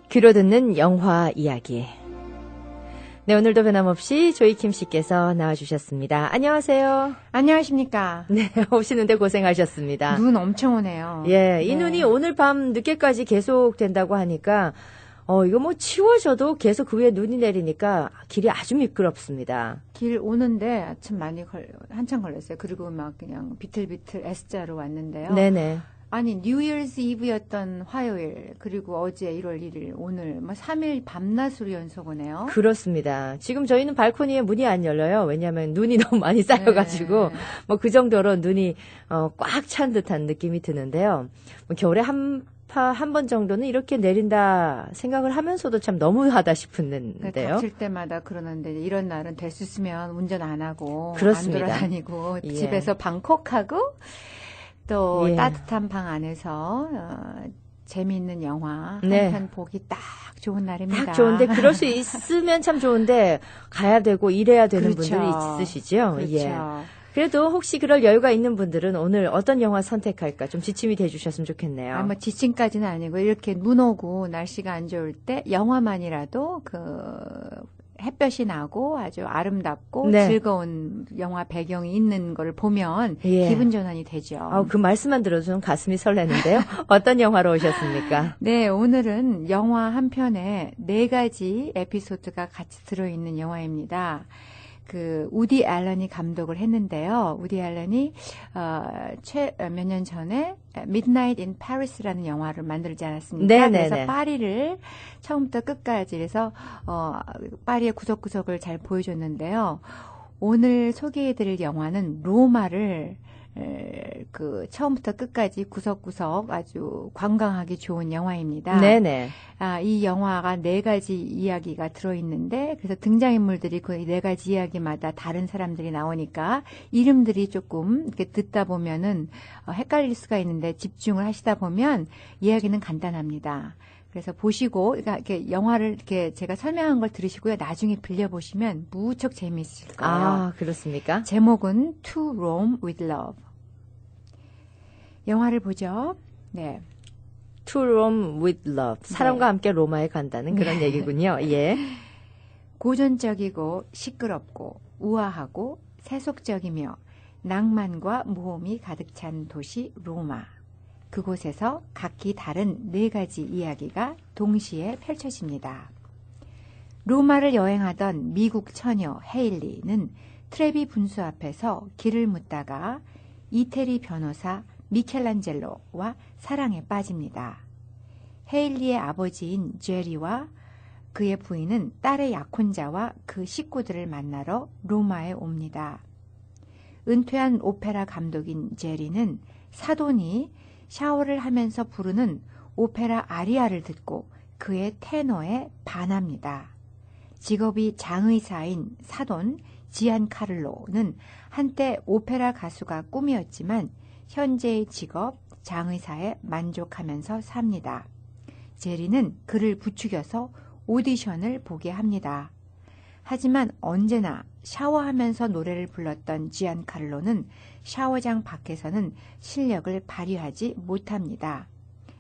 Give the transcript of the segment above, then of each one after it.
귀로 듣는 영화 이야기. 네, 오늘도 변함없이 조이킴 씨께서 나와주셨습니다. 안녕하세요. 안녕하십니까. 네, 오시는데 고생하셨습니다. 눈 엄청 오네요. 예, 이 네. 눈이 오늘 밤 늦게까지 계속 된다고 하니까 이거 뭐 치워져도 계속 그 위에 눈이 내리니까 길이 아주 미끄럽습니다. 길 오는데 아침 한참 걸렸어요. 그리고 막 그냥 비틀비틀 S자로 왔는데요. 네네. 아니 뉴 이어스 이브였던 화요일 그리고 어제 1월 1일 오늘 3일 밤낮으로 연속 오네요. 그렇습니다. 지금 저희는 발코니에 문이 안 열려요. 왜냐하면 눈이 너무 많이 쌓여가지고 뭐 그 정도로 눈이 꽉 찬 듯한 느낌이 드는데요. 뭐 겨울에 한 번 정도는 이렇게 내린다 생각을 하면서도 참 너무하다 싶은데요. 닥칠 때마다 그러는데 이런 날은 될 수 있으면 운전 안 하고 그렇습니다. 안 돌아다니고 예. 집에서 방콕하고 또 예. 따뜻한 방 안에서 재미있는 영화 네. 한 편 보기 딱 좋은 날입니다. 딱 좋은데 그럴 수 있으면 참 좋은데 가야 되고 일해야 되는 그렇죠. 분들이 있으시죠. 그렇죠. 예. 그래도 혹시 그럴 여유가 있는 분들은 오늘 어떤 영화 선택할까 좀 지침이 돼주셨으면 좋겠네요. 뭐 지침까지는 아니고 이렇게 눈 오고 날씨가 안 좋을 때 영화만이라도 햇볕이 나고 아주 아름답고 네. 즐거운 영화 배경이 있는 걸 보면 예. 기분 전환이 되죠. 그 말씀만 들어도 좀 가슴이 설레는데요. 어떤 영화로 오셨습니까? 네, 오늘은 영화 한 편에 4가지 에피소드가 같이 들어있는 영화입니다. 우디 앨런이 감독을 했는데요. 우디 앨런이 몇 년 전에 Midnight in Paris라는 영화를 만들지 않았습니까? 네네네. 그래서 파리를 처음부터 끝까지 해서 파리의 구석구석을 잘 보여줬는데요. 오늘 소개해드릴 영화는 로마를 처음부터 끝까지 구석구석 아주 관광하기 좋은 영화입니다. 네네. 이 영화가 4가지 이야기가 들어있는데, 그래서 등장인물들이 그 4가지 이야기마다 다른 사람들이 나오니까 이름들이 조금 이렇게 듣다 보면은 헷갈릴 수가 있는데 집중을 하시다 보면 이야기는 간단합니다. 그래서 보시고, 그러니까 이렇게 영화를 이렇게 제가 설명한 걸 들으시고요. 나중에 빌려보시면 무척 재미있을 거예요. 아, 그렇습니까? 제목은 To Rome with Love. 영화를 보죠. 네. To Rome with Love. 사랑과 함께 로마에 간다는 그런 얘기군요. 예. 고전적이고 시끄럽고 우아하고 세속적이며 낭만과 모험이 가득 찬 도시 로마. 그곳에서 각기 다른 4가지 이야기가 동시에 펼쳐집니다. 로마를 여행하던 미국 처녀 헤일리는 트레비 분수 앞에서 길을 묻다가 이태리 변호사 미켈란젤로와 사랑에 빠집니다. 헤일리의 아버지인 제리와 그의 부인은 딸의 약혼자와 그 식구들을 만나러 로마에 옵니다. 은퇴한 오페라 감독인 제리는 사돈이 샤워를 하면서 부르는 오페라 아리아를 듣고 그의 테너에 반합니다. 직업이 장의사인 사돈 지안카를로는 한때 오페라 가수가 꿈이었지만 현재의 직업 장의사에 만족하면서 삽니다. 제리는 그를 부추겨서 오디션을 보게 합니다. 하지만 언제나 샤워하면서 노래를 불렀던 지안카를로는 샤워장 밖에서는 실력을 발휘하지 못합니다.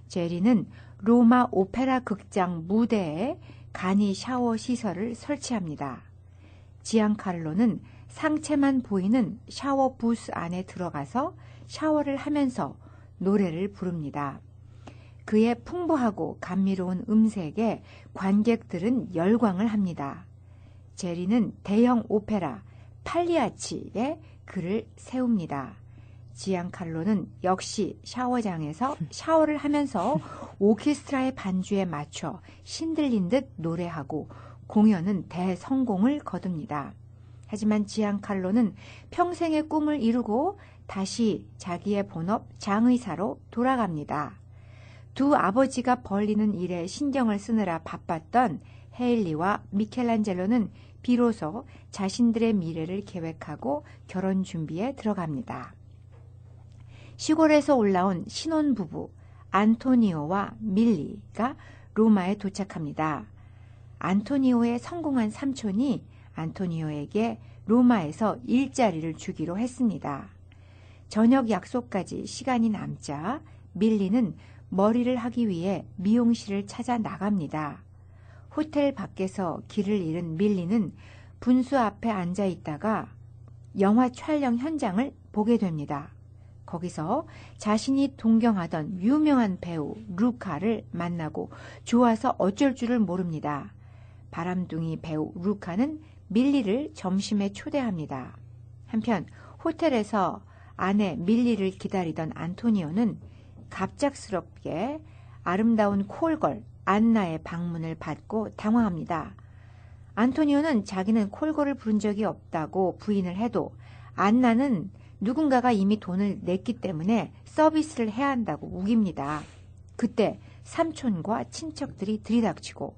제리는 로마 오페라 극장 무대에 간이 샤워 시설을 설치합니다. 지안카를로는 상체만 보이는 샤워 부스 안에 들어가서 샤워를 하면서 노래를 부릅니다. 그의 풍부하고 감미로운 음색에 관객들은 열광을 합니다. 제리는 대형 오페라 팔리아치에 그를 세웁니다. 지안칼로는 역시 샤워장에서 샤워를 하면서 오케스트라의 반주에 맞춰 신들린 듯 노래하고 공연은 대성공을 거둡니다. 하지만 지안칼로는 평생의 꿈을 이루고 다시 자기의 본업 장의사로 돌아갑니다. 두 아버지가 벌리는 일에 신경을 쓰느라 바빴던 헤일리와 미켈란젤로는 비로소 자신들의 미래를 계획하고 결혼 준비에 들어갑니다. 시골에서 올라온 신혼부부 안토니오와 밀리가 로마에 도착합니다. 안토니오의 성공한 삼촌이 안토니오에게 로마에서 일자리를 주기로 했습니다. 저녁 약속까지 시간이 남자 밀리는 머리를 하기 위해 미용실을 찾아 나갑니다. 호텔 밖에서 길을 잃은 밀리는 분수 앞에 앉아 있다가 영화 촬영 현장을 보게 됩니다. 거기서 자신이 동경하던 유명한 배우 루카를 만나고 좋아서 어쩔 줄을 모릅니다. 바람둥이 배우 루카는 밀리를 점심에 초대합니다. 한편 호텔에서 아내 밀리를 기다리던 안토니오는 갑작스럽게 아름다운 콜걸 안나의 방문을 받고 당황합니다. 안토니오는 자기는 콜걸을 부른 적이 없다고 부인을 해도 안나는 누군가가 이미 돈을 냈기 때문에 서비스를 해야 한다고 우깁니다. 그때 삼촌과 친척들이 들이닥치고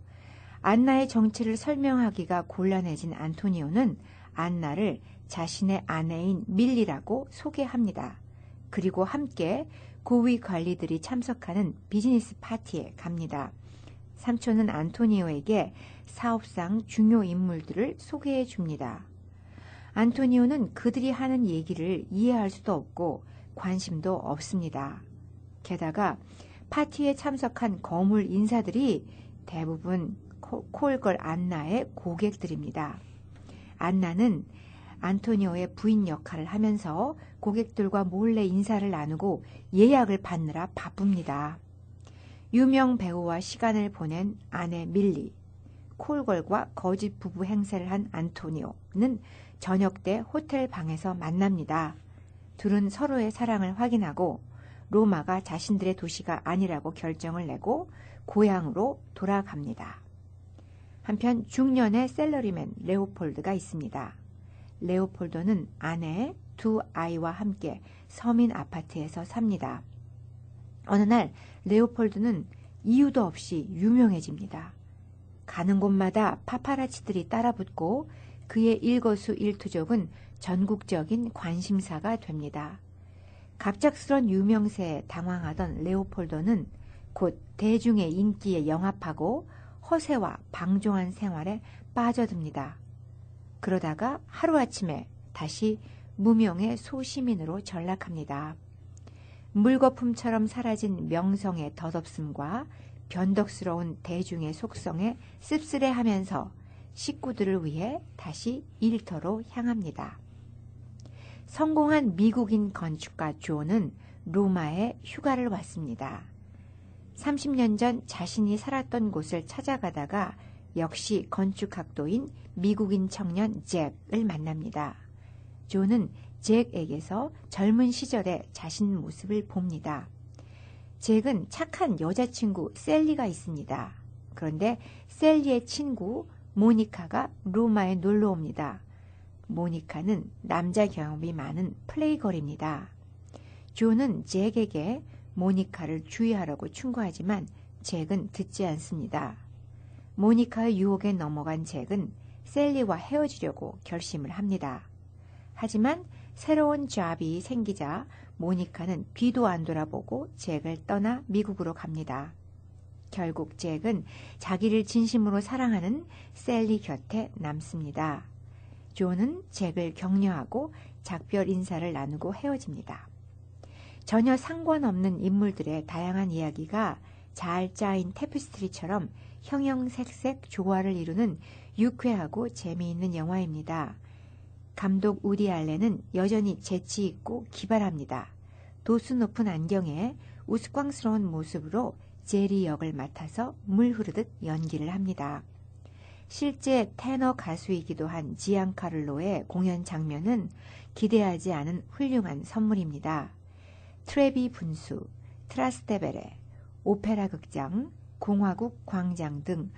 안나의 정체를 설명하기가 곤란해진 안토니오는 안나를 자신의 아내인 밀리라고 소개합니다. 그리고 함께 고위 관리들이 참석하는 비즈니스 파티에 갑니다. 삼촌은 안토니오에게 사업상 중요 인물들을 소개해 줍니다. 안토니오는 그들이 하는 얘기를 이해할 수도 없고 관심도 없습니다. 게다가 파티에 참석한 거물 인사들이 대부분 콜걸 안나의 고객들입니다. 안나는 안토니오의 부인 역할을 하면서 고객들과 몰래 인사를 나누고 예약을 받느라 바쁩니다. 유명 배우와 시간을 보낸 아내 밀리, 콜걸과 거짓 부부 행세를 한 안토니오는 저녁 때 호텔 방에서 만납니다. 둘은 서로의 사랑을 확인하고 로마가 자신들의 도시가 아니라고 결정을 내고 고향으로 돌아갑니다. 한편 중년의 셀러리맨 레오폴드가 있습니다. 레오폴도는 아내, 두 아이와 함께 서민 아파트에서 삽니다. 어느 날 레오폴드는 이유도 없이 유명해집니다. 가는 곳마다 파파라치들이 따라붙고 그의 일거수일투족은 전국적인 관심사가 됩니다. 갑작스런 유명세에 당황하던 레오폴도는 곧 대중의 인기에 영합하고 허세와 방종한 생활에 빠져듭니다. 그러다가 하루아침에 다시 무명의 소시민으로 전락합니다. 물거품처럼 사라진 명성의 덧없음과 변덕스러운 대중의 속성에 씁쓸해하면서 식구들을 위해 다시 일터로 향합니다. 성공한 미국인 건축가 존은 로마에 휴가를 왔습니다. 30년 전 자신이 살았던 곳을 찾아가다가 역시 건축학도인 미국인 청년 잭을 만납니다. 존은 잭에게서 젊은 시절의 자신 모습을 봅니다. 잭은 착한 여자친구 셀리가 있습니다. 그런데 셀리의 친구 모니카가 로마에 놀러 옵니다. 모니카는 남자 경험이 많은 플레이걸입니다. 존은 잭에게 모니카를 주의하라고 충고하지만 잭은 듣지 않습니다. 모니카의 유혹에 넘어간 잭은 셀리와 헤어지려고 결심을 합니다. 하지만 새로운 잡이 생기자 모니카는 뒤도 안 돌아보고 잭을 떠나 미국으로 갑니다. 결국 잭은 자기를 진심으로 사랑하는 셀리 곁에 남습니다. 존은 잭을 격려하고 작별 인사를 나누고 헤어집니다. 전혀 상관없는 인물들의 다양한 이야기가 잘 짜인 테프스트리처럼 형형색색 조화를 이루는 유쾌하고 재미있는 영화입니다. 감독 우디 알렌은 여전히 재치 있고 기발합니다. 도수 높은 안경에 우스꽝스러운 모습으로 제리 역을 맡아서 물 흐르듯 연기를 합니다. 실제 테너 가수이기도 한 지안카를로의 공연 장면은 기대하지 않은 훌륭한 선물입니다. 트레비 분수, 트라스테베레, 오페라 극장, 공화국 광장 등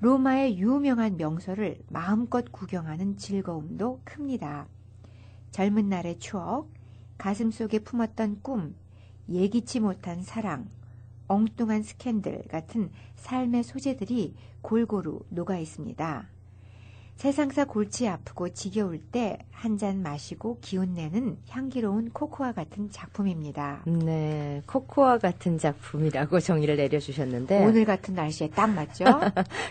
로마의 유명한 명소를 마음껏 구경하는 즐거움도 큽니다. 젊은 날의 추억, 가슴속에 품었던 꿈, 예기치 못한 사랑, 엉뚱한 스캔들 같은 삶의 소재들이 골고루 녹아 있습니다. 세상사 골치 아프고 지겨울 때 한 잔 마시고 기운내는 향기로운 코코아 같은 작품입니다. 네, 코코아 같은 작품이라고 정의를 내려주셨는데 오늘 같은 날씨에 딱 맞죠?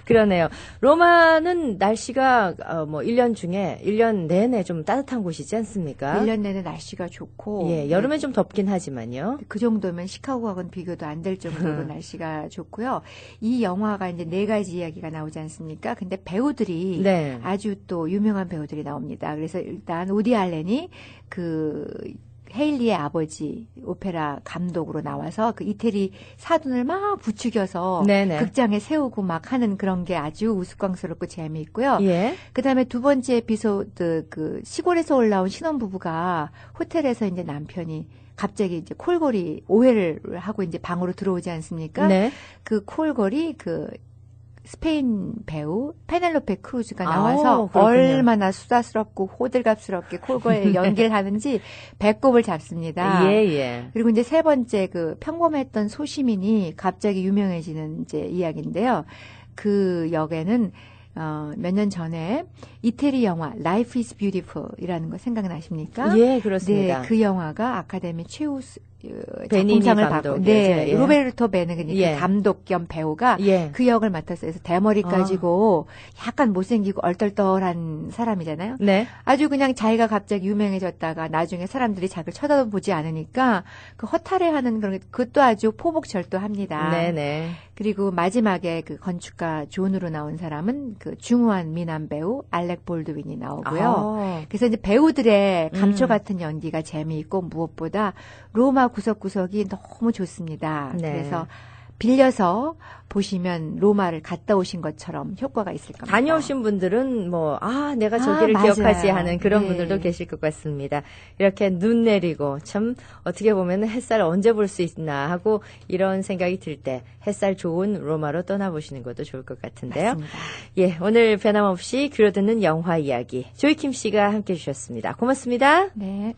그러네요. 로마는 날씨가 1년 중에 1년 내내 좀 따뜻한 곳이지 않습니까? 1년 내내 날씨가 좋고 예, 여름엔 좀 덥긴 하지만요. 그 정도면 시카고하고는 비교도 안 될 정도로 날씨가 좋고요. 이 영화가 이제 4가지 이야기가 나오지 않습니까? 근데 배우들이 네. 아주 또 유명한 배우들이 나옵니다. 그래서 일단 우디 알렌이 그 헤일리의 아버지 오페라 감독으로 나와서 그 이태리 사돈을 막 부추겨서 네네. 극장에 세우고 막 하는 그런 게 아주 우스꽝스럽고 재미있고요. 예. 그다음에 두 번째 에피소드 그 시골에서 올라온 신혼부부가 호텔에서 이제 남편이 갑자기 이제 콜걸이 오해를 하고 이제 방으로 들어오지 않습니까? 네. 그 콜걸이 그 스페인 배우 페넬로페 크루즈가 나와서 그렇군요. 얼마나 수다스럽고 호들갑스럽게 콜걸의 연기를 하는지 배꼽을 잡습니다. 예, 예. 그리고 이제 세 번째 그 평범했던 소시민이 갑자기 유명해지는 이제 이야기인데요. 그 역에는 몇 년 전에 이태리 영화 Life is Beautiful이라는 거 생각나십니까? 예, 그렇습니다. 네, 그 영화가 아카데미 최우 베니니 작품상을 받고, 감독이죠. 네, 예. 로베르토 베네그니 예. 감독 겸 배우가 예. 그 역을 맡았어요. 그래서 대머리 가지고 약간 못생기고 얼떨떨한 사람이잖아요. 네. 아주 그냥 자기가 갑자기 유명해졌다가 나중에 사람들이 자기를 쳐다보지 않으니까 그 허탈해하는 그런 게 그것도 아주 포복절도합니다. 네네. 그리고 마지막에 그 건축가 존으로 나온 사람은 그 중후한 미남 배우 알렉 볼드윈이 나오고요. 그래서 이제 배우들의 감초 같은 연기가 재미있고 무엇보다 로마 구석구석이 너무 좋습니다. 네. 그래서 빌려서 보시면 로마를 갔다 오신 것처럼 효과가 있을 겁니다. 다녀오신 분들은 내가 저기를 맞아요. 기억하지 하는 그런 네. 분들도 계실 것 같습니다. 이렇게 눈 내리고 참 어떻게 보면 햇살 언제 볼 수 있나 하고 이런 생각이 들 때 햇살 좋은 로마로 떠나보시는 것도 좋을 것 같은데요. 맞습니다. 예, 오늘 변함없이 귀로듣는 영화 이야기 조이킴 씨가 함께 해주셨습니다. 고맙습니다. 네.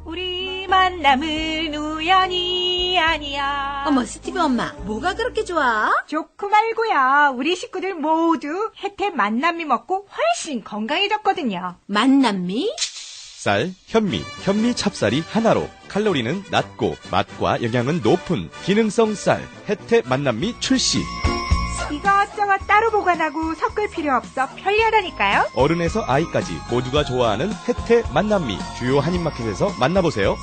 우리 만남은 우연이 아니야. 어머, 스티브 엄마, 뭐가 그렇게 좋아? 좋고 말고야. 우리 식구들 모두 혜태 만남이 먹고 훨씬 건강해졌거든요. 만남미? 쌀, 현미 찹쌀이 하나로 칼로리는 낮고 맛과 영양은 높은 기능성 쌀 혜태 만남미 출시. 이것저것 따로 보관하고 섞을 필요 없어 편리하다니까요. 어른에서 아이까지 모두가 좋아하는 혜태 만남미 주요 한인마켓에서 만나보세요.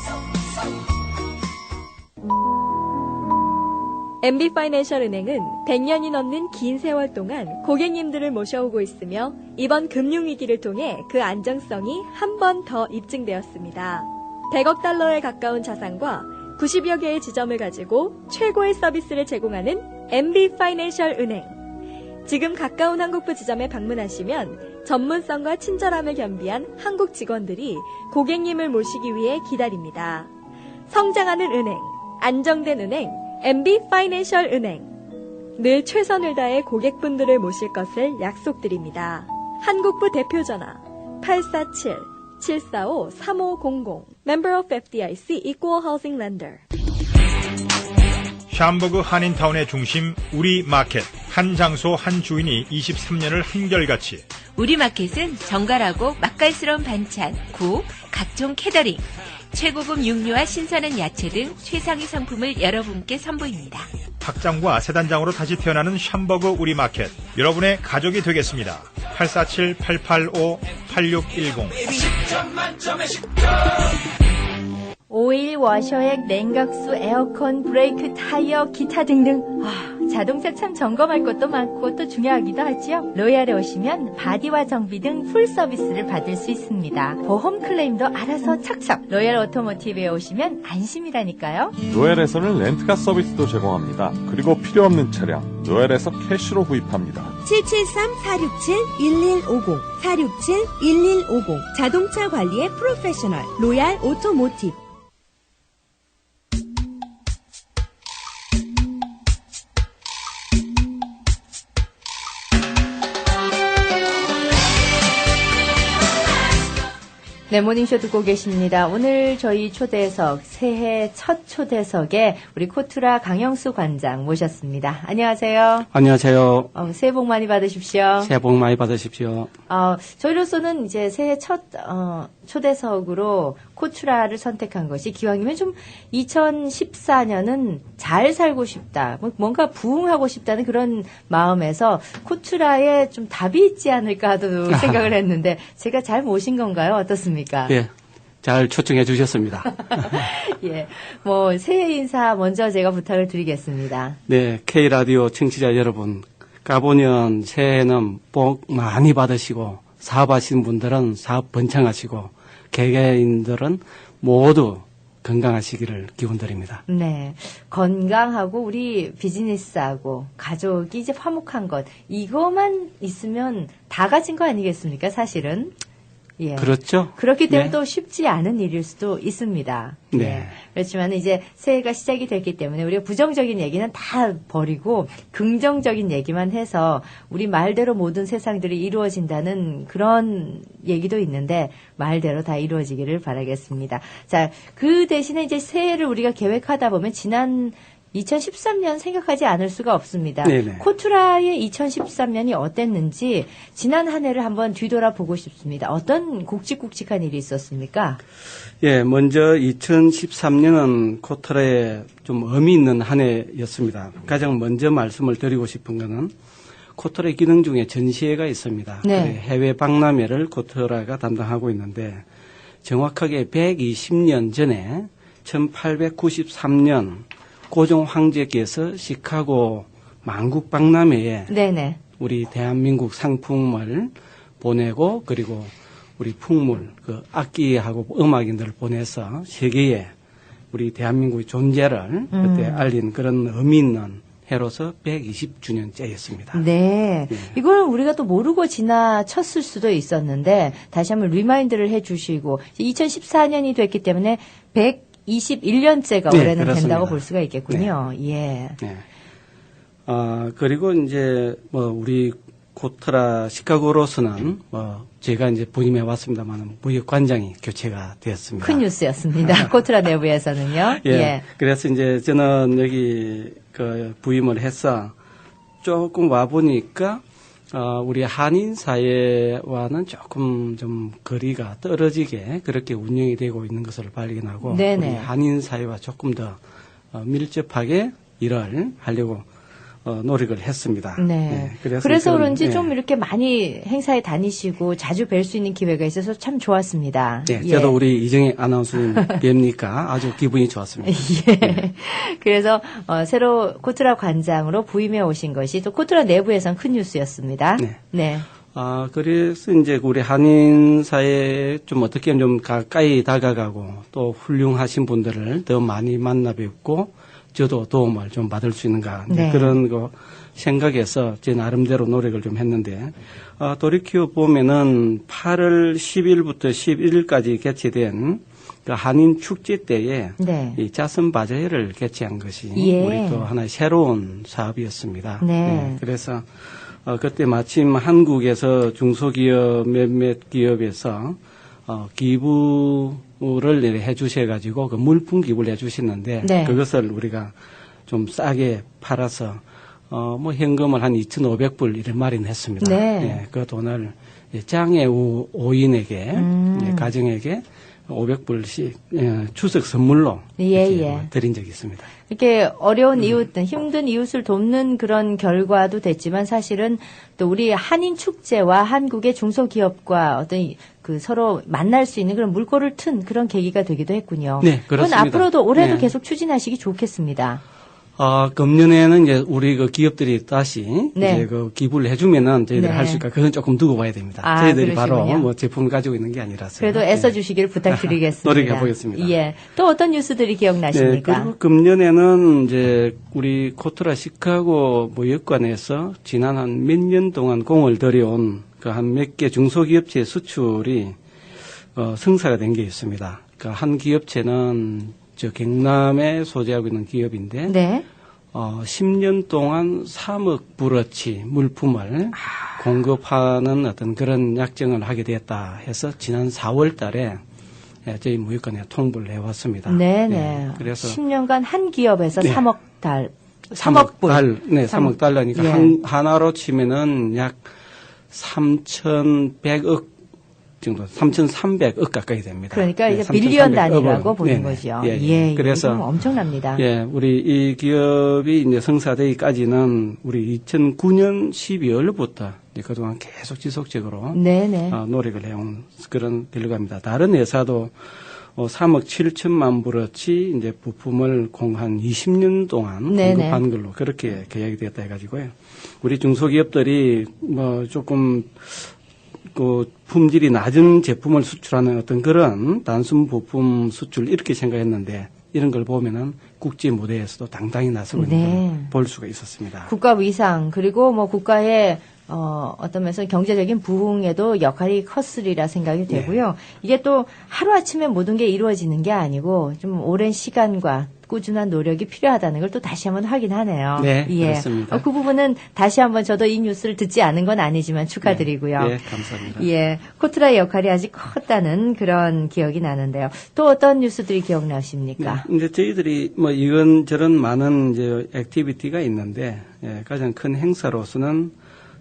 MB파이낸셜은행은 100년이 넘는 긴 세월 동안 고객님들을 모셔오고 있으며 이번 금융위기를 통해 그 안정성이 한 번 더 입증되었습니다. 100억 달러에 가까운 자산과 90여 개의 지점을 가지고 최고의 서비스를 제공하는 MB파이낸셜 은행. 지금 가까운 한국부 지점에 방문하시면 전문성과 친절함을 겸비한 한국 직원들이 고객님을 모시기 위해 기다립니다. 성장하는 은행, 안정된 은행, MB파이낸셜 은행. 늘 최선을 다해 고객분들을 모실 것을 약속드립니다. 한국부 대표전화 847-745-3500 Member of FDIC Equal Housing Lender. 샴버그 한인타운의 중심 우리 마켓. 한 장소 한 주인이 23년을 한결같이. 우리 마켓은 정갈하고 맛깔스러운 반찬, 국, 각종 캐더링, 최고급 육류와 신선한 야채 등 최상위 상품을 여러분께 선보입니다. 학장과 세단장으로 다시 태어나는 샴버그 우리 마켓. 여러분의 가족이 되겠습니다. 847-885-8610. 오일, 워셔액, 냉각수, 에어컨, 브레이크, 타이어, 기타 등등. 자동차 참 점검할 것도 많고 또 중요하기도 하지요. 로얄에 오시면 바디와 정비 등 풀 서비스를 받을 수 있습니다. 보험 클레임도 알아서 척척. 로얄 오토모티브에 오시면 안심이라니까요. 로얄에서는 렌트카 서비스도 제공합니다. 그리고 필요 없는 차량 로얄에서 캐시로 구입합니다. 773-467-1150 467-1150 자동차 관리의 프로페셔널 로얄 오토모티브. 네, 모닝쇼 듣고 계십니다. 오늘 저희 초대석, 새해 첫 초대석에 우리 코투라 강영수 관장 모셨습니다. 안녕하세요. 안녕하세요. 새해 복 많이 받으십시오. 새해 복 많이 받으십시오. 저희로서는 이제 새해 첫 초대석으로 코투라를 선택한 것이 기왕이면 좀 2014년은 잘 살고 싶다, 뭔가 부흥하고 싶다는 그런 마음에서 코투라에 좀 답이 있지 않을까 하도 생각을 했는데 제가 잘 모신 건가요? 어떻습니까? 예, 잘 초청해 주셨습니다. 예, 새해 인사 먼저 제가 부탁을 드리겠습니다. 네, K라디오 청취자 여러분, 가보년 새해는 복 많이 받으시고 사업하시는 분들은 사업 번창하시고 개개인들은 모두 건강하시기를 기원드립니다. 네. 건강하고 우리 비즈니스하고 가족이 이제 화목한 것, 이거만 있으면 다 가진 거 아니겠습니까, 사실은? 예. 그렇죠. 그렇기 때문에 네. 또 쉽지 않은 일일 수도 있습니다. 네. 예. 그렇지만 이제 새해가 시작이 됐기 때문에 우리가 부정적인 얘기는 다 버리고 긍정적인 얘기만 해서 우리 말대로 모든 세상들이 이루어진다는 그런 얘기도 있는데 말대로 다 이루어지기를 바라겠습니다. 자, 그 대신에 이제 새해를 우리가 계획하다 보면 지난 2013년 생각하지 않을 수가 없습니다. 네네. 코투라의 2013년이 어땠는지 지난 한 해를 한번 뒤돌아보고 싶습니다. 어떤 굵직굵직한 일이 있었습니까? 예, 먼저 2013년은 코투라에 좀 의미 있는 한 해였습니다. 가장 먼저 말씀을 드리고 싶은 거는 코투라의 기능 중에 전시회가 있습니다. 네. 해외 박람회를 코투라가 담당하고 있는데 정확하게 120년 전에 1893년 고종 황제께서 시카고 만국 박람회에 네네. 우리 대한민국 상품을 보내고 그리고 우리 풍물, 악기하고 음악인들을 보내서 세계에 우리 대한민국의 존재를 그때 알린 그런 의미 있는 해로서 120주년째였습니다. 네. 네. 이걸 우리가 또 모르고 지나쳤을 수도 있었는데 다시 한번 리마인드를 해주시고 2014년이 됐기 때문에 121년째가 네, 올해는 그렇습니다. 된다고 볼 수가 있겠군요. 예. 네. 그리고 이제 우리 코투라 시카고로서는 제가 이제 부임해 왔습니다만 무역관장이 교체가 되었습니다. 큰 뉴스였습니다. 코투라 내부에서는요. 예. 예. 그래서 이제 저는 여기 부임을 해서 조금 와 보니까 우리 한인 사회와는 조금 좀 거리가 떨어지게 그렇게 운영이 되고 있는 것을 발견하고 네네. 우리 한인 사회와 조금 더 밀접하게 일을 하려고 노력을 했습니다. 네. 그래서 그런지 좀 이렇게 많이 행사에 다니시고 자주 뵐 수 있는 기회가 있어서 참 좋았습니다. 네, 예. 저도 우리 이정희 아나운서님 뵙니까 아주 기분이 좋았습니다. 예. 네. 그래서 새로 코투라 관장으로 부임해 오신 것이 또 코투라 내부에선 큰 뉴스였습니다. 네. 네. 그래서 이제 우리 한인 사회에 좀 어떻게 하면 좀 가까이 다가가고 또 훌륭하신 분들을 더 많이 만나 뵙고 저도 도움을 좀 받을 수 있는가 네. 그런 거 생각해서 제 나름대로 노력을 좀 했는데 돌이켜 보면은 8월 10일부터 11일까지 개최된 그 한인 축제 때에 네. 이 자선 바자회를 개최한 것이 예. 우리 또 하나의 새로운 사업이었습니다. 네. 그래서 그때 마침 한국에서 중소기업 몇몇 기업에서 기부를 해주셔가지고 그 물품 기부를 해주시는데 네. 그것을 우리가 좀 싸게 팔아서 현금을 한 2,500불 이를 마련했습니다. 네. 예, 그 돈을 장애 5인에게 가정에게 500불씩 추석 선물로 예. 드린 적이 있습니다. 이렇게 어려운 이웃, 힘든 이웃을 돕는 그런 결과도 됐지만 사실은 또 우리 한인 축제와 한국의 중소기업과 어떤 그 서로 만날 수 있는 그런 물꼬를 튼 그런 계기가 되기도 했군요. 네, 그렇습니다. 그건 앞으로도 올해도 네. 계속 추진하시기 좋겠습니다. 금년에는 이제 우리 그 기업들이 다시 네. 이제 그 기부를 해주면은 저희들이 네. 할 수 있까 그건 조금 두고 봐야 됩니다. 저희들이 그러시군요. 바로 제품을 가지고 있는 게 아니라서. 그래도 애써주시길 부탁드리겠습니다. 노력해 보겠습니다. 예. 또 어떤 뉴스들이 기억나십니까? 네, 그리고 금년에는 이제 우리 코투라 시카고 무역관에서 지난 한 몇 년 동안 공을 들여온 그 한 몇 개 중소기업체 수출이 성사가 된 게 있습니다. 그 한 기업체는 저 경남에 소재하고 있는 기업인데 네. 10년 동안 3억 불어치 물품을 공급하는 어떤 그런 약정을 하게 됐다 해서 지난 4월 달에 저희 무역관에 통보를 해왔습니다. 네네. 예, 그래서 10년간 한 기업에서 네. 3억 불. 네, 3억 달러니까 예. 하나로 치면은 약 3,100억 정도, 3,300억 가까이 됩니다. 그러니까 네, 이제 빌리언 단위라고 억을. 보는 네네. 거죠. 예, 예, 그래서 이거 엄청납니다. 예, 우리 이 기업이 이제 성사되기까지는 우리 2009년 12월부터 그동안 계속 지속적으로 네네. 노력을 해온 그런 결과입니다. 다른 회사도 3억 7천만 불어치 이제 부품을 한 20년 동안 네네. 공급한 걸로 그렇게 계약이 됐다 해가지고요. 우리 중소기업들이 뭐 조금 그 품질이 낮은 제품을 수출하는 어떤 그런 단순 부품 수출 이렇게 생각했는데 이런 걸 보면은 국제 무대에서도 당당히 나서고 있는 네. 걸 볼 수가 있었습니다. 국가 위상 그리고 뭐 국가의 어떤 면에서 경제적인 부흥에도 역할이 컸으리라 생각이 되고요. 이게 또 하루아침에 모든 게 이루어지는 게 아니고 좀 오랜 시간과 꾸준한 노력이 필요하다는 걸 또 다시 한번 확인하네요. 네, 예. 그렇습니다. 그 부분은 다시 한번 저도 이 뉴스를 듣지 않은 건 아니지만 축하드리고요. 네, 감사합니다. 예, 코트라의 역할이 아직 컸다는 그런 기억이 나는데요. 또 어떤 뉴스들이 기억나십니까? 네, 이제 저희들이 뭐 이런저런 많은 이제 액티비티가 있는데 가장 큰 행사로서는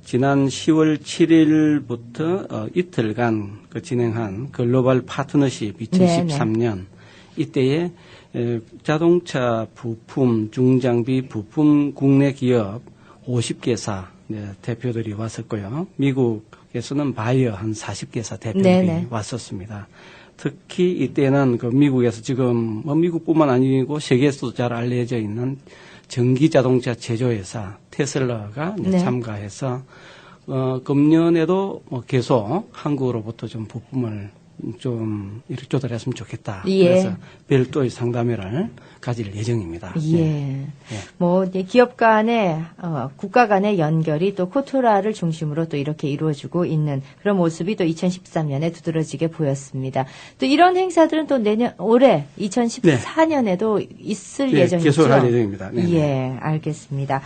지난 10월 7일부터 이틀간 그 진행한 글로벌 파트너십 2013년 이때에 자동차 부품, 중장비 부품 국내 기업 50개사 대표들이 왔었고요. 미국에서는 바이어 한 40개사 대표들이 네네. 왔었습니다. 특히 이때는 그 미국에서 지금 뭐 미국뿐만 아니고 세계에서도 잘 알려져 있는 전기 자동차 제조회사 테슬라가 네. 참가해서 금년에도 뭐 계속 한국으로부터 좀 부품을 좀 이렇게 조달했으면 좋겠다. 예. 그래서 별도의 상담회를 가질 예정입니다. 예. 네. 뭐 이제 기업 간의 국가 간의 연결이 또 코토라를 중심으로 또 이렇게 이루어지고 있는 그런 모습이 또 2013년에 두드러지게 보였습니다. 또 이런 행사들은 또 올해 2014년에도 있을 네, 예정이죠. 계속할 예정입니다. 네. 예, 알겠습니다.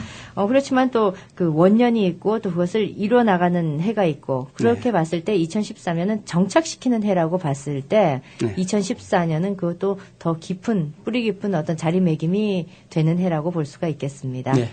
그렇지만 또 그 원년이 있고 또 그것을 이루어 나가는 해가 있고 그렇게 네. 봤을 때 2013년은 정착시키는 해라고 봤을 때 네. 2014년은 그것도 더 깊은 뿌리 깊은 어떤 자리매김이 되는 해라고 볼 수가 있겠습니다. 네.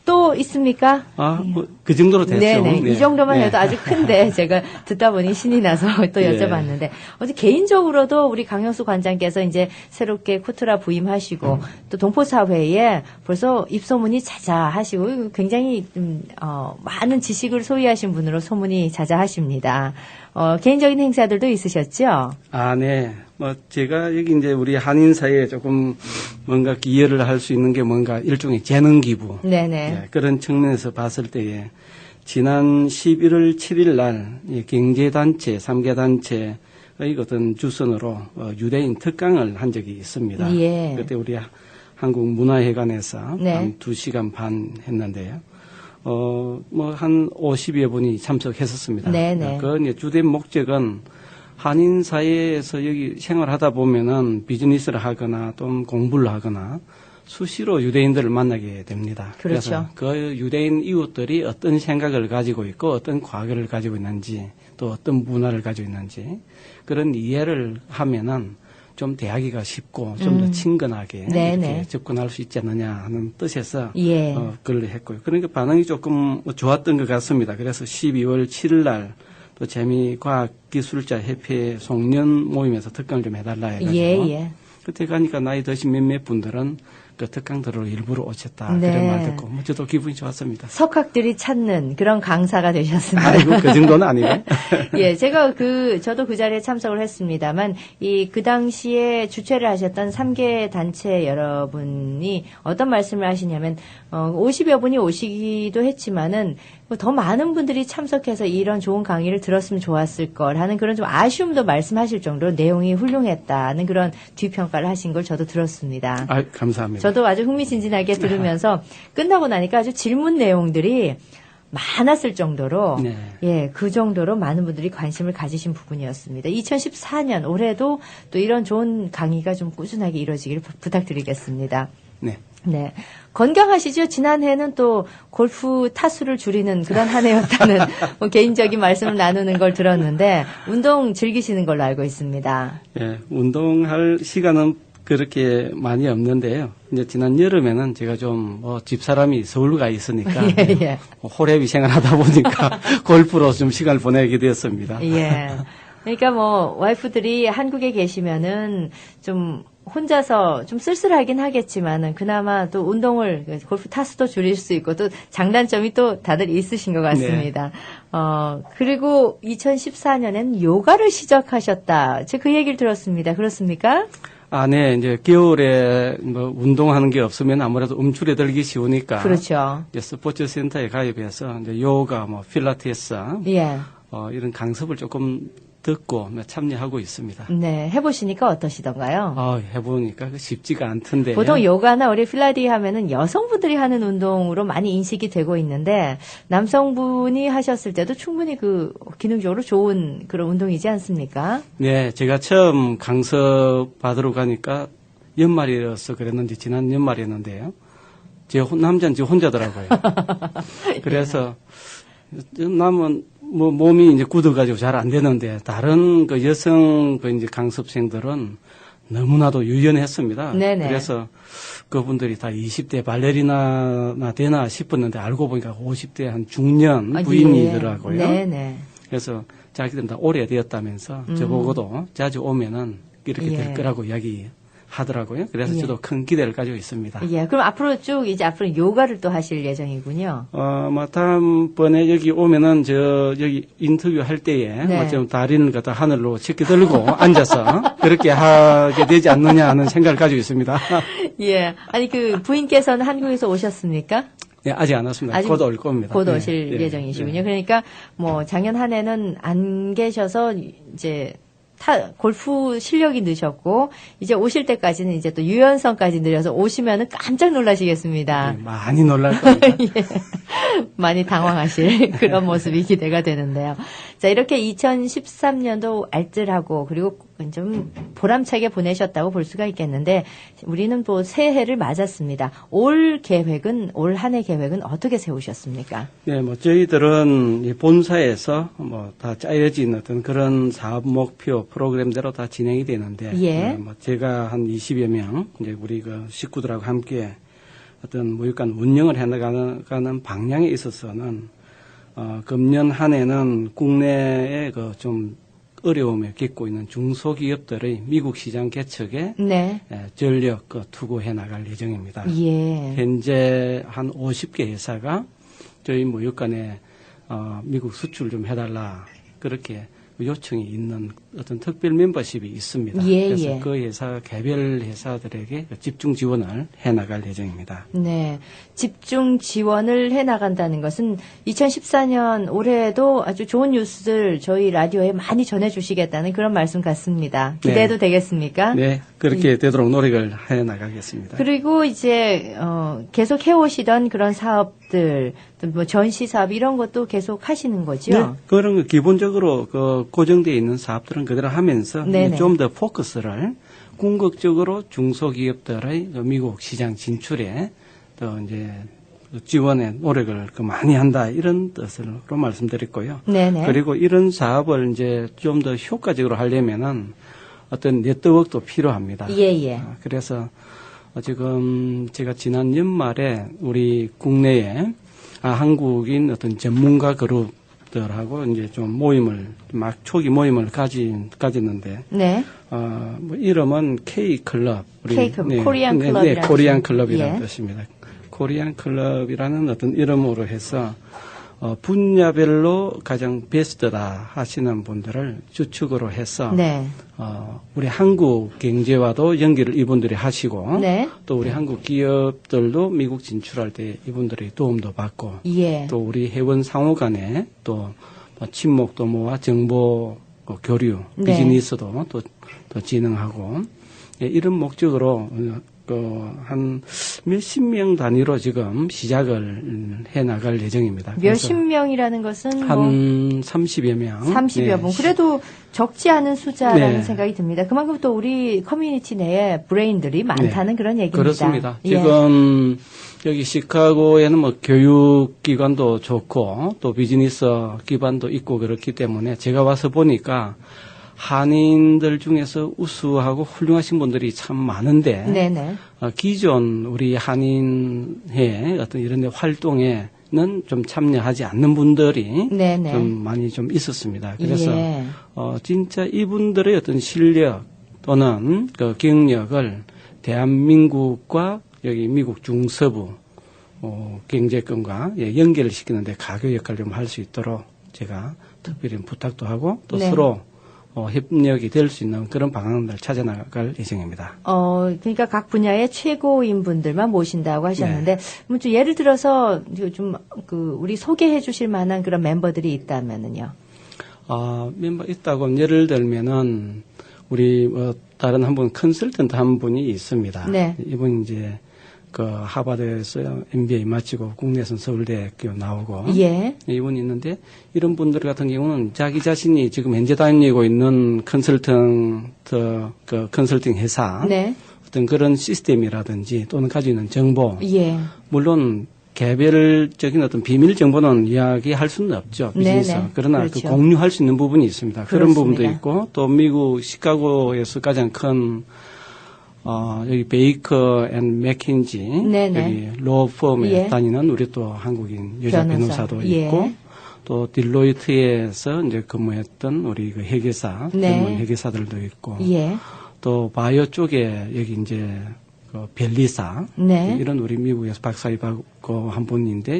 또 있습니까? 뭐 그 정도로 됐죠. 네네. 네. 이 정도만 네. 해도 아주 큰데 제가 듣다 보니 신이 나서 또 네. 여쭤봤는데 어제 개인적으로도 우리 강영수 관장께서 이제 새롭게 코트라 부임하시고 또 동포사회에 벌써 입소문이 자자하시고 굉장히 많은 지식을 소유하신 분으로 소문이 자자하십니다. 개인적인 행사들도 있으셨죠? 아, 네. 뭐, 제가 여기 이제 우리 한인 사회에 조금 뭔가 기여를 할 수 있는 게 뭔가 일종의 재능 기부. 네네. 예, 그런 측면에서 봤을 때에 지난 11월 7일 날 이 경제단체, 3개 단체의 어떤 주선으로 유대인 특강을 한 적이 있습니다. 예. 그때 우리 한국문화회관에서 네. 한 2시간 반 했는데요. 뭐 한 50여 분이 참석했었습니다. 네네. 그 이제 주된 목적은 한인 사회에서 여기 생활하다 보면은 비즈니스를 하거나 또 공부를 하거나 수시로 유대인들을 만나게 됩니다. 그렇죠. 그래서 그 유대인 이웃들이 어떤 생각을 가지고 있고 어떤 과거를 가지고 있는지 또 어떤 문화를 가지고 있는지 그런 이해를 하면은 좀 대하기가 쉽고 좀 더 친근하게 네네. 이렇게 접근할 수 있지 않느냐 하는 뜻에서 예. 그걸 했고요. 그러니까 반응이 조금 좋았던 것 같습니다. 그래서 12월 7일 날 또 재미과학기술자 협회 송년 모임에서 특강을 좀 해달라 해가지고 예. 그때 가니까 나이 드신 몇몇 분들은 그 특강 들으러 일부러 오셨다 네. 그런 말 듣고 뭐 저도 기분이 좋았습니다. 석학들이 찾는 그런 강사가 되셨습니다. 아이고 그 정도는 아니고. 예, 제가 저도 그 자리에 참석을 했습니다만, 그 당시에 주최를 하셨던 3개 단체 여러분이 어떤 말씀을 하시냐면, 50여 분이 오시기도 했지만은, 더 많은 분들이 참석해서 이런 좋은 강의를 들었으면 좋았을 걸 하는 그런 좀 아쉬움도 말씀하실 정도로 내용이 훌륭했다는 그런 뒤평가를 하신 걸 저도 들었습니다. 아, 감사합니다. 저도 아주 흥미진진하게 들으면서 끝나고 나니까 아주 질문 내용들이 많았을 정도로 네. 예, 그 정도로 많은 분들이 관심을 가지신 부분이었습니다. 2014년 올해도 또 이런 좋은 강의가 좀 꾸준하게 이루어지기를 부탁드리겠습니다. 네. 네. 건강하시죠? 지난해는 또 골프 타수를 줄이는 그런 한 해였다는 뭐 개인적인 말씀을 나누는 걸 들었는데 운동 즐기시는 걸로 알고 있습니다. 예, 운동할 시간은 그렇게 많이 없는데요. 이제 지난 여름에는 제가 좀 집사람이 서울 가 있으니까 예. 호래비 생활하다 보니까 골프로 좀 시간을 보내게 되었습니다. 예. 그러니까 뭐 와이프들이 한국에 계시면은 좀 혼자서 좀 쓸쓸하긴 하겠지만은 그나마 또 운동을 골프 타수도 줄일 수 있고 또 장단점이 또 다들 있으신 것 같습니다. 그리고 2014년엔 요가를 시작하셨다. 제가 그 얘기를 들었습니다. 그렇습니까? 아, 네. 이제 겨울에 뭐 운동하는 게 없으면 아무래도 움츠려 들기 쉬우니까. 그렇죠. 이제 스포츠 센터에 가입해서 이제 요가, 뭐 필라테스, 예. 이런 강습을 조금 듣고 참여하고 있습니다. 네, 해보시니까 어떠시던가요? 해보니까 쉽지가 않던데요. 보통 요가나 우리 필라테스 하면은 여성분들이 하는 운동으로 많이 인식이 되고 있는데 남성분이 하셨을 때도 충분히 그 기능적으로 좋은 그런 운동이지 않습니까? 네, 제가 처음 강습 받으러 가니까 연말이어서 그랬는지 지난 연말이었는데요. 제 남자는 제 혼자더라고요. 그래서 남은 뭐 몸이 이제 굳어가지고 잘 안 되는데 다른 그 여성 그 이제 강습생들은 너무나도 유연했습니다. 네네. 그래서 그분들이 다 20대 발레리나나 되나 싶었는데 알고 보니까 50대 한 중년 부인이더라고요. 네네. 그래서 자기들은 다 오래되었다면서 저보고도 자주 오면은 이렇게 될 거라고 이야기하더라고요. 그래서 저도 큰 기대를 가지고 있습니다. 예, 그럼 앞으로 쭉 이제 앞으로 요가를 또 하실 예정이군요. 뭐 다음번에 여기 오면은 여기 인터뷰 할 때에 네. 좀 다리를 갖다 하늘로 치켜 들고 앉아서 그렇게 하게 되지 않느냐 하는 생각을 가지고 있습니다. 예, 아니 그 부인께서는 한국에서 오셨습니까? 네, 아직 안 왔습니다. 곧 올 겁니다. 곧 오실 네, 예정이시군요. 네. 그러니까 뭐 작년 한 해는 안 계셔서 이제 골프 실력이 느셨고 이제 오실 때까지는 이제 또 유연성까지 늘려서 오시면은 깜짝 놀라시겠습니다. 네, 많이 놀랄 겁니다. 예, 많이 당황하실 그런 모습이 기대가 되는데요. 자, 이렇게 2013년도 알뜰하고 그리고 좀 보람차게 보내셨다고 볼 수가 있겠는데 우리는 또 새해를 맞았습니다. 올 한 해 계획은 어떻게 세우셨습니까? 네, 뭐 저희들은 이 본사에서 뭐 다 짜여진 어떤 그런 사업 목표 프로그램대로 다 진행이 되는데, 예. 뭐 제가 한 20여 명 이제 우리 그 식구들하고 함께 어떤 모육간 운영을 해나가는 방향에 있어서는 금년 한 해는 국내에 그 좀 어려움에 겪고 있는 중소기업들의 미국 시장 개척에 네. 전력 투구해 나갈 예정입니다. 예. 현재 한 50개 회사가 저희 모육간에 미국 수출 좀 해달라 그렇게 요청이 있는 어떤 특별 멤버십이 있습니다. 예, 그래서 예. 그 회사 개별 회사들에게 집중 지원을 해 나갈 예정입니다. 네. 집중 지원을 해 나간다는 것은 2014년 올해에도 아주 좋은 뉴스들 저희 라디오에 많이 전해 주시겠다는 그런 말씀 같습니다. 기대도 되겠습니까? 네. 그렇게 되도록 노력을 해 나가겠습니다. 그리고 이제 계속 해 오시던 그런 사업들, 뭐 전시 사업 이런 것도 계속 하시는 거죠? 네. 그런 거 기본적으로 그 고정되어 있는 사업들은 그대로 하면서 좀 더 포커스를 궁극적으로 중소기업들의 미국 시장 진출에 또 이제 지원에 노력을 많이 한다 이런 뜻으로 말씀드렸고요. 네네. 그리고 이런 사업을 이제 좀 더 효과적으로 하려면은 어떤 네트워크도 필요합니다. 예예. 그래서 지금 제가 지난 연말에 우리 국내에 한국인 어떤 전문가 그룹들하고 이제 좀 모임을 막 초기 모임을 가졌는데, 네. 뭐 이름은 K 클럽, 코리안 클럽, 네, 코리안 클럽이라는 예. 뜻입니다. 코리안 클럽이라는 어떤 이름으로 해서 분야별로 가장 베스트다 하시는 분들을 주축으로 해서 네. 우리 한국 경제와도 연결을 이분들이 하시고 네. 또 우리 한국 기업들도 미국 진출할 때 이분들의 도움도 받고 예. 또 우리 회원 상호 간에 또 친목 도모와 정보 교류 네. 비즈니스도 또 진행하고 이런 목적으로 한 몇십 명 단위로 지금 시작을 해 나갈 예정입니다. 몇십 명이라는 것은 한 30여 명. 30여 분. 그래도 적지 않은 숫자라는 네. 생각이 듭니다. 그만큼 또 우리 커뮤니티 내에 브레인들이 많다는 그런 얘기입니다. 그렇습니다. 예. 지금 여기 시카고에는 뭐 교육기관도 좋고 또 비즈니스 기반도 있고 그렇기 때문에 제가 와서 보니까 한인들 중에서 우수하고 훌륭하신 분들이 참 많은데 네네. 기존 우리 한인회 어떤 이런 데 활동에는 좀 참여하지 않는 분들이 네네. 좀 많이 좀 있었습니다. 그래서 예. 진짜 이분들의 어떤 실력 또는 그 경력을 대한민국과 여기 미국 중서부 경제권과 연결을 시키는데 가교 역할을 좀 할 수 있도록 제가 특별히 부탁도 하고 또 네. 서로 협력이 될 수 있는 그런 방안을 찾아나갈 예정입니다. 그러니까 각 분야의 최고인 분들만 모신다고 하셨는데, 좀 예를 들어서 좀 우리 소개해 주실 만한 그런 멤버들이 있다면은요. 멤버 있다고 예를 들면은 우리 다른 한 분 컨설턴트 한 분이 있습니다. 네. 이분 이제 그 하버드에서 MBA 마치고 국내에서는 서울대학교 나오고 예. 이분이 있는데 이런 분들 같은 경우는 자기 자신이 지금 현재 다니고 있는 컨설팅 회사 네. 어떤 그런 시스템이라든지 또는 가지고 있는 정보 예. 물론 개별적인 어떤 비밀 정보는 이야기할 수는 없죠. 비즈니스. 네네. 그러나 그렇죠. 그 공유할 수 있는 부분이 있습니다. 그런 그렇습니다. 부분도 있고 또 미국 시카고에서 가장 큰 여기 베이커 앤 맥킨지 네네. 여기 로펌에 예. 다니는 우리 또 한국인 여자 변호사. 변호사도 예. 있고 또 딜로이트에서 이제 근무했던 우리 그 회계사 네. 전문 회계사들도 있고 예. 또 바이오 쪽에 여기 이제 그 변리사 네. 이런 우리 미국에서 박사위 받고 한 분인데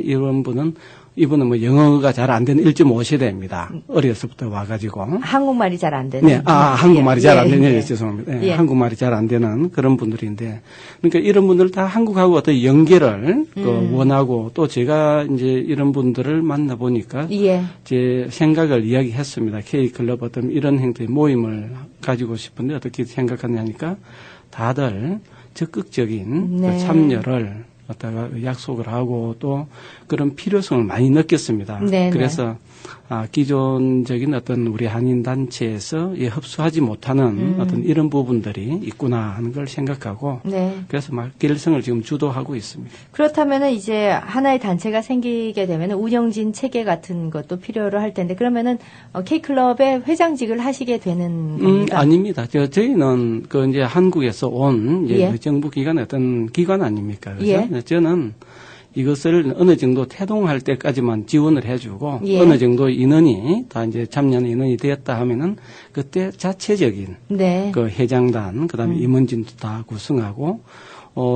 이분은 뭐 영어가 잘 안 되는 1.5세대입니다. 어려서부터 와가지고 한국말이 잘 안 되는. 네, 한국말이 잘 안 되는, 예. 죄송합니다. 네, 예. 한국말이 잘 안 되는 그런 분들인데, 그러니까 이런 분들 다 한국하고 어떤 연계를 원하고 또 제가 이제 이런 분들을 만나보니까 예. 제 생각을 이야기했습니다. K클럽 어떤 이런 행태의 모임을 가지고 싶은데 어떻게 생각하냐니까 다들 적극적인 네. 그 참여를 갖다가 약속을 하고 또 그런 필요성을 많이 느꼈습니다. 네네. 그래서 기존적인 어떤 우리 한인 단체에서 흡수하지 못하는 어떤 이런 부분들이 있구나 하는 걸 생각하고 네. 그래서 막 결성을 지금 주도하고 있습니다. 그렇다면은 이제 하나의 단체가 생기게 되면 운영진 체계 같은 것도 필요로 할 텐데 그러면은 K클럽의 회장직을 하시게 되는 겁니까? 아닙니다. 저희는 그 이제 한국에서 온 이제 예. 그 정부 기관의 어떤 기관 아닙니까? 그죠? 예. 저는 이것을 어느 정도 태동할 때까지만 지원을 해주고 예. 어느 정도 인원이 다 이제 참여하는 인원이 되었다 하면은 그때 자체적인 네. 그 회장단 그다음에 임원진도 다 구성하고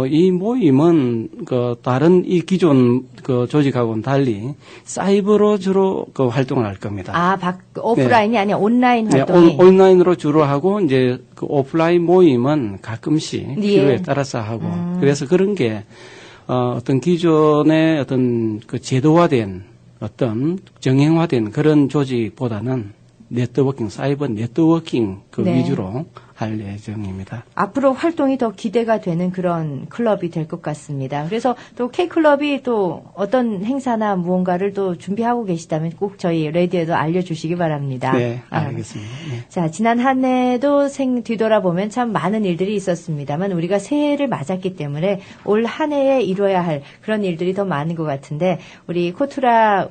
이 모임은 그 다른 이 기존 그 조직하고는 달리 사이버로 주로 그 활동을 할 겁니다. 오프라인이 아니라 온라인 네, 활동이. 온라인으로 주로 하고 이제 그 오프라인 모임은 가끔씩 예. 필요에 따라서 하고 그래서 그런 게 어떤 기존의 어떤 그 제도화된 어떤 정형화된 그런 조직보다는 네트워킹, 사이버 네트워킹 그 네. 위주로 할 예정입니다. 앞으로 활동이 더 기대가 되는 그런 클럽이 될 것 같습니다. 그래서 또 K클럽이 또 어떤 행사나 무언가를 또 준비하고 계시다면 꼭 저희 라디오에도 알려주시기 바랍니다. 네, 알겠습니다. 네. 자, 지난 한 해도 뒤돌아보면 참 많은 일들이 있었습니다만 우리가 새해를 맞았기 때문에 올 한 해에 이뤄야 할 그런 일들이 더 많은 것 같은데 우리 코투라를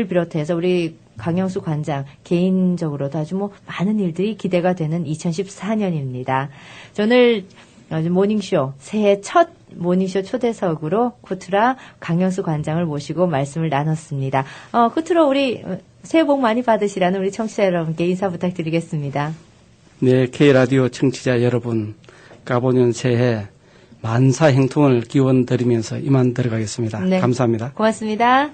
비롯해서 우리 강영수 관장 개인적으로도 아주 많은 일들이 기대가 되는 2014년입니다. 오늘 모닝쇼 새해 첫 모닝쇼 초대석으로 코투라 강영수 관장을 모시고 말씀을 나눴습니다. 코투라 우리 새해 복 많이 받으시라는 우리 청취자 여러분께 인사 부탁드리겠습니다. 네, K라디오 청취자 여러분, 까보년 새해 만사 행통을 기원 드리면서 이만 들어가겠습니다. 네. 감사합니다. 고맙습니다.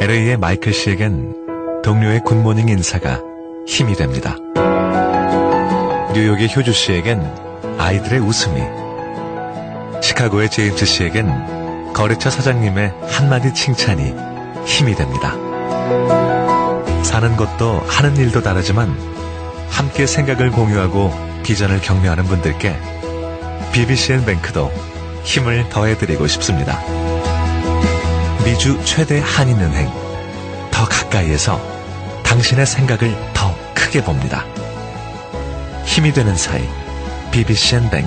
LA의 마이클 씨에겐 동료의 굿모닝 인사가 힘이 됩니다. 뉴욕의 효주 씨에겐 아이들의 웃음이, 시카고의 제임스 씨에겐 거래처 사장님의 한마디 칭찬이 힘이 됩니다. 사는 것도 하는 일도 다르지만 함께 생각을 공유하고 비전을 격려하는 분들께 BBCN 뱅크도 힘을 더해드리고 싶습니다. 미주 최대 한인은행, 더 가까이에서 당신의 생각을 더 크게 봅니다. 힘이 되는 사이 BBCN 뱅크.